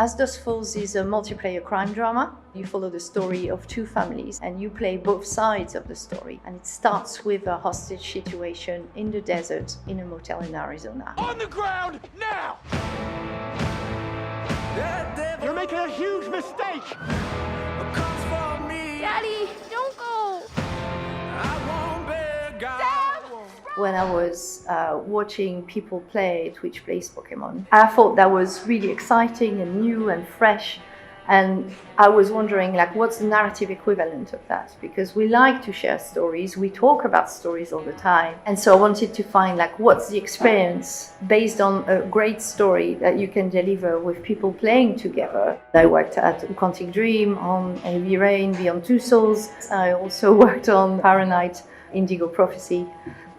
As Dusk Falls is a multiplayer crime drama. You follow the story of two families and you play both sides of the story. And it starts with a hostage situation in the desert in a motel in Arizona. On the ground, now! You're making a huge mistake! Daddy, don't go! When I was watching people play Twitch-based Pokemon, I thought that was really exciting and new and fresh. And I was wondering, like, what's the narrative equivalent of that? Because we like to share stories, we talk about stories all the time. And so I wanted to find, like, what's the experience based on a great story that you can deliver with people playing together. I worked at Quantic Dream, on Heavy Rain, Beyond Two Souls. I also worked on Fahrenheit, Indigo Prophecy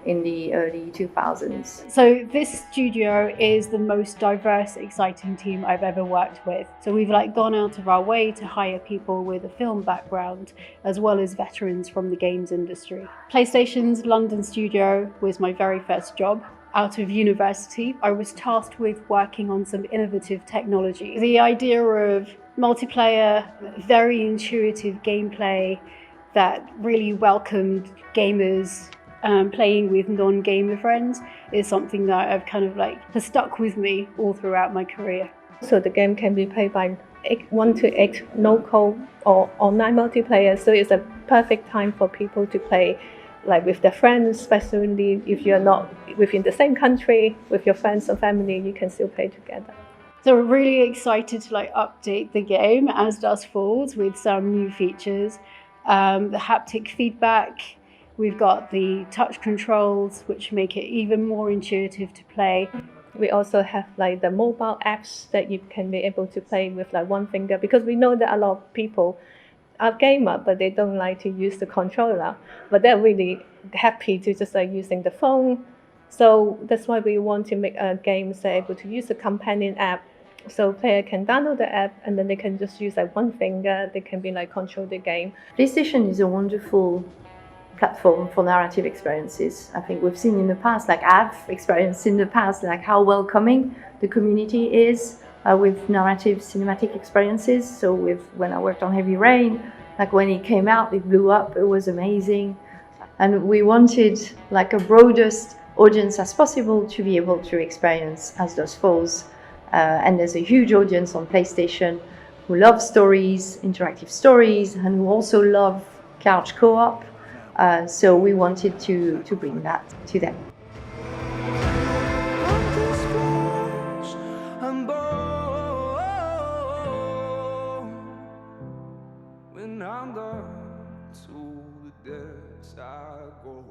in the early 2000s. So this studio is the most diverse, exciting team I've ever worked with. So we've gone out of our way to hire people with a film background, as well as veterans from the games industry. PlayStation's London studio was my very first job. Out of university, I was tasked with working on some innovative technology. The idea of multiplayer, very intuitive gameplay that really welcomed gamers playing with non-gamer friends is something that I've has stuck with me all throughout my career. So the game can be played by 1 to 8 local or online multiplayer, so it's a perfect time for people to play with their friends, especially if you're not within the same country. With your friends or family, you can still play together. So we're really excited to update the game As Dusk Falls with some new features. The haptic feedback. We've got the touch controls, which make it even more intuitive to play. We also have the mobile apps that you can be able to play with one finger, because we know that a lot of people are gamers, but they don't like to use the controller. But they're really happy to just using the phone. So that's why we want to make a game that's able to use a companion app. So player can download the app and then they can just use one finger. They can be control the game. PlayStation is a wonderful platform for narrative experiences. I think we've seen in the past, I've experienced in the past, how welcoming the community is with narrative cinematic experiences. So when I worked on Heavy Rain, when it came out, it blew up, it was amazing. And we wanted a broadest audience as possible to be able to experience As Dusk Falls. And there's a huge audience on PlayStation who love stories, interactive stories, and who also love couch co-op. So we wanted to bring that to them. When I'm done to the depths I go.